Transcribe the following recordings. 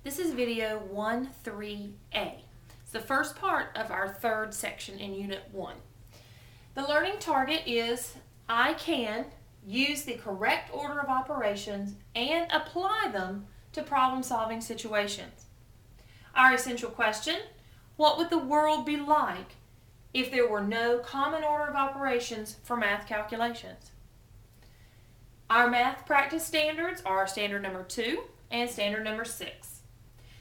This is video 1.3a. It's the first part of our third section in Unit 1. The learning target is I can use the correct order of operations and apply them to problem-solving situations. Our essential question, what would the world be like if there were no common order of operations for math calculations? Our math practice standards are standard number 2 and standard number 6.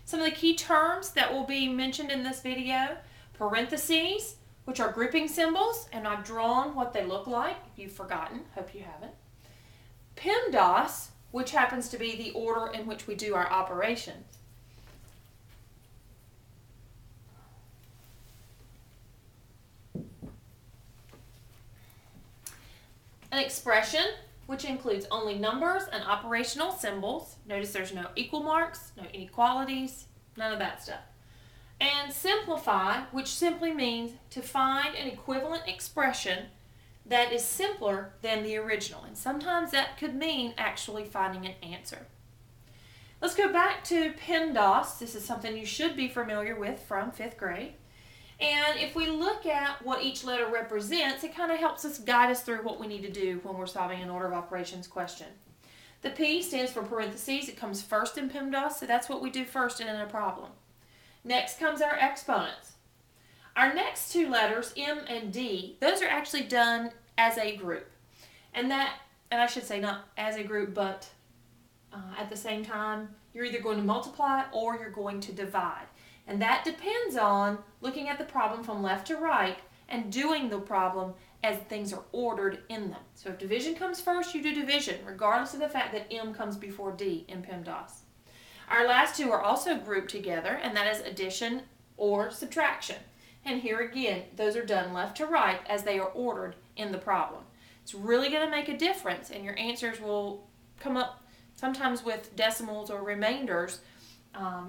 Some of the key terms that will be mentioned in this video: parentheses, which are grouping symbols, and I've drawn what they look like. If you've forgotten, hope you haven't. PEMDAS, which happens to be the order in which we do our operations. An expression, which includes only numbers and operational symbols. Notice there's no equal marks, no inequalities, none of that stuff. And simplify, which simply means to find an equivalent expression that is simpler than the original. And sometimes that could mean actually finding an answer. Let's go back to PEMDAS. This is something you should be familiar with from 5th grade. And if we look at what each letter represents, it kind of helps us guide us through what we need to do when we're solving an order of operations question. The P stands for parentheses. It comes first in PEMDAS, so that's what we do first in a problem. Next comes our exponents. Our next two letters, M and D, those are actually done as a group. And I should say not as a group, but at the same time, you're either going to multiply or you're going to divide. And that depends on looking at the problem from left to right and doing the problem as things are ordered in them. So if division comes first, you do division, regardless of the fact that M comes before D in PEMDAS. Our last two are also grouped together, and that is addition or subtraction. And here again, those are done left to right as they are ordered in the problem. It's really going to make a difference, and your answers will come up sometimes with decimals or remainders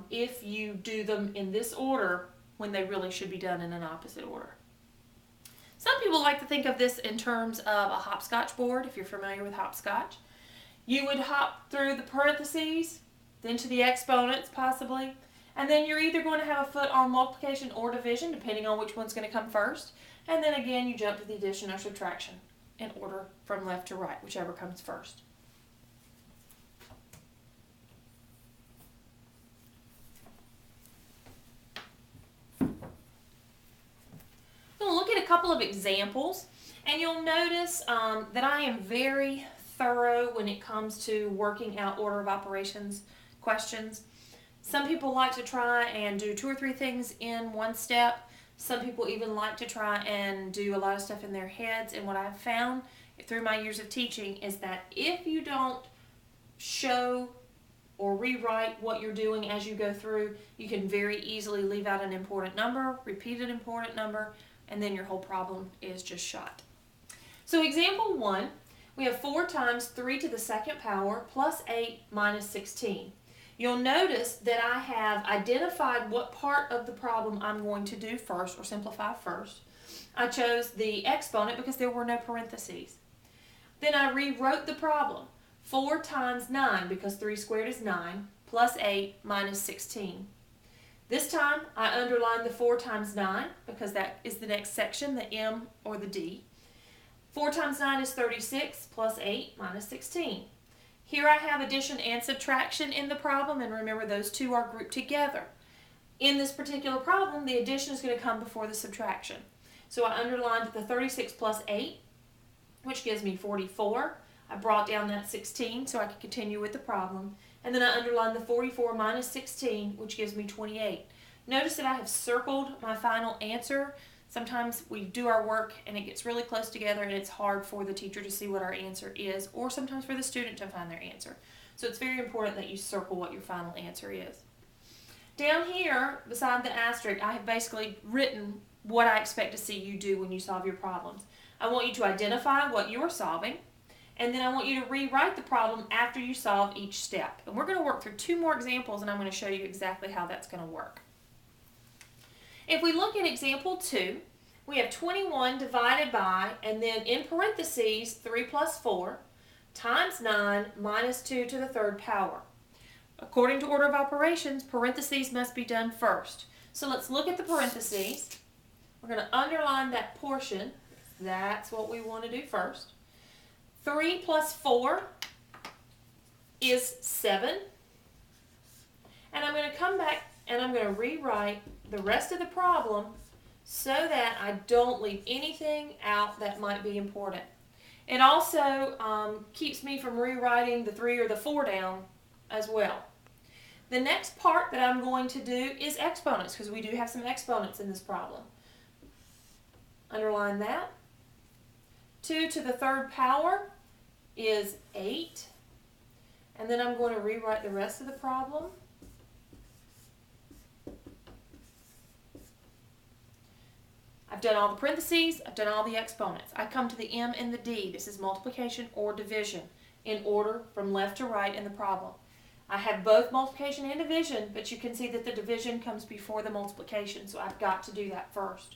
if you do them in this order when they really should be done in an opposite order. Some people like to think of this in terms of a hopscotch board, if you're familiar with hopscotch. You would hop through the parentheses, then to the exponents possibly, and then you're either going to have a foot on multiplication or division, depending on which one's going to come first, and then again you jump to the addition or subtraction in order from left to right, whichever comes first. We'll look at a couple of examples, and you'll notice that I am very thorough when it comes to working out order of operations questions. Some people like to try and do 2 or 3 things in one step. Some people even like to try and do a lot of stuff in their heads, and what I've found through my years of teaching is that if you don't show or rewrite what you're doing as you go through, you can very easily leave out an important number, repeat an important number, and then your whole problem is just shot. So example 1, we have 4 times 3 to the second power plus 8 minus 16. You'll notice that I have identified what part of the problem I'm going to do first or simplify first. I chose the exponent because there were no parentheses. Then I rewrote the problem. 4 times 9, because 3 squared is 9, plus 8 minus 16. This time I underlined the 4 times 9 because that is the next section, the M or the D. 4 times 9 is 36 plus 8 minus 16. Here I have addition and subtraction in the problem, and remember those two are grouped together. In this particular problem, the addition is going to come before the subtraction. So I underlined the 36 plus 8, which gives me 44. I brought down that 16 so I could continue with the problem. And then I underlined the 44 minus 16, which gives me 28. Notice that I have circled my final answer. Sometimes we do our work and it gets really close together and it's hard for the teacher to see what our answer is, or sometimes for the student to find their answer. So it's very important that you circle what your final answer is. Down here, beside the asterisk, I have basically written what I expect to see you do when you solve your problems. I want you to identify what you are solving, and then I want you to rewrite the problem after you solve each step. And we're going to work through 2 more examples, and I'm going to show you exactly how that's going to work. If we look at example 2, we have 21 divided by, and then in parentheses, 3 plus 4, times 9 minus 2 to the third power. According to order of operations, parentheses must be done first. So let's look at the parentheses. We're going to underline that portion. That's what we want to do first. 3 plus 4 is 7. And I'm going to come back and I'm going to rewrite the rest of the problem so that I don't leave anything out that might be important. It also keeps me from rewriting the 3 or the 4 down as well. The next part that I'm going to do is exponents, because we do have some exponents in this problem. Underline that. 2 to the 3rd power is 8. And then I'm going to rewrite the rest of the problem. I've done all the parentheses, I've done all the exponents. I come to the M and the D. This is multiplication or division in order from left to right in the problem. I have both multiplication and division, but you can see that the division comes before the multiplication, so I've got to do that first.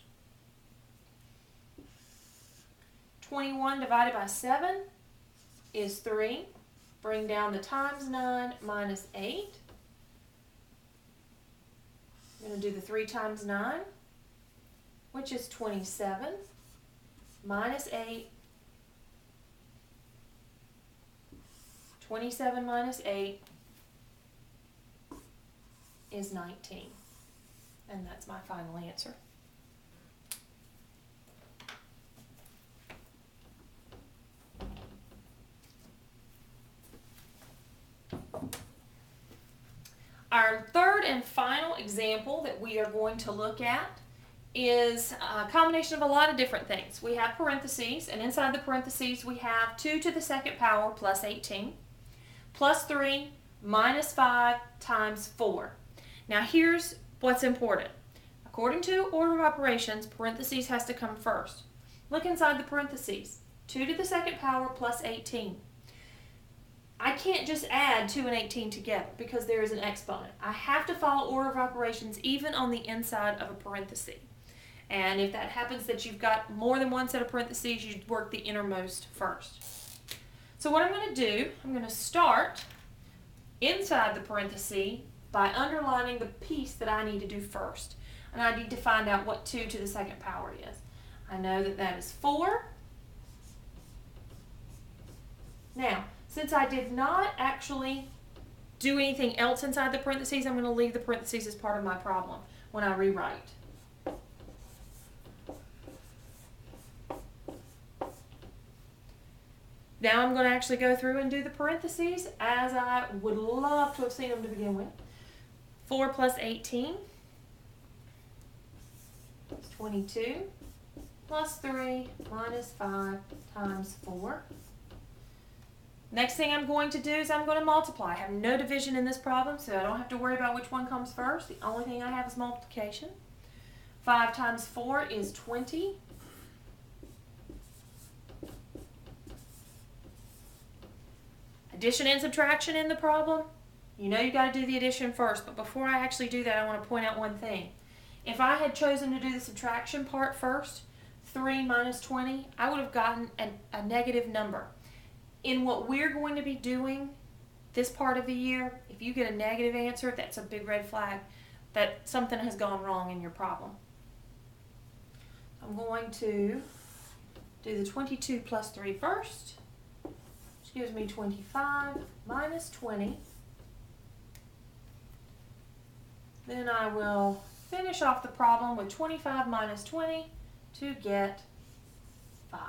21 divided by 7 is 3. Bring down the times 9 minus 8. I'm going to do the 3 times 9, which is 27, minus 8. 27 minus 8 is 19. And that's my final answer. Our third and final example that we are going to look at is a combination of a lot of different things. We have parentheses, and inside the parentheses we have 2 to the 2nd power plus 18, plus 3 minus 5 times 4. Now here's what's important. According to order of operations, parentheses has to come first. Look inside the parentheses. 2 to the 2nd power plus 18. I can't just add 2 and 18 together because there is an exponent. I have to follow order of operations even on the inside of a parenthesis. And if that happens that you've got more than one set of parentheses, you work the innermost first. So what I'm going to do, I'm going to start inside the parenthesis by underlining the piece that I need to do first. And I need to find out what 2 to the 2nd power is. I know that that is 4. Now, since I did not actually do anything else inside the parentheses, I'm going to leave the parentheses as part of my problem when I rewrite. Now I'm going to actually go through and do the parentheses as I would love to have seen them to begin with. 4 plus 18 is 22, plus 3 minus 5 times 4. Next thing I'm going to do is I'm going to multiply. I have no division in this problem, so I don't have to worry about which one comes first. The only thing I have is multiplication. 5 times 4 is 20. Addition and subtraction in the problem. You know you've got to do the addition first, but before I actually do that, I want to point out one thing. If I had chosen to do the subtraction part first, 3 minus 20, I would have gotten a negative number. In what we're going to be doing this part of the year, if you get a negative answer, that's a big red flag that something has gone wrong in your problem. I'm going to do the 22 plus 3 first, which gives me 25 minus 20. Then I will finish off the problem with 25 minus 20 to get 5.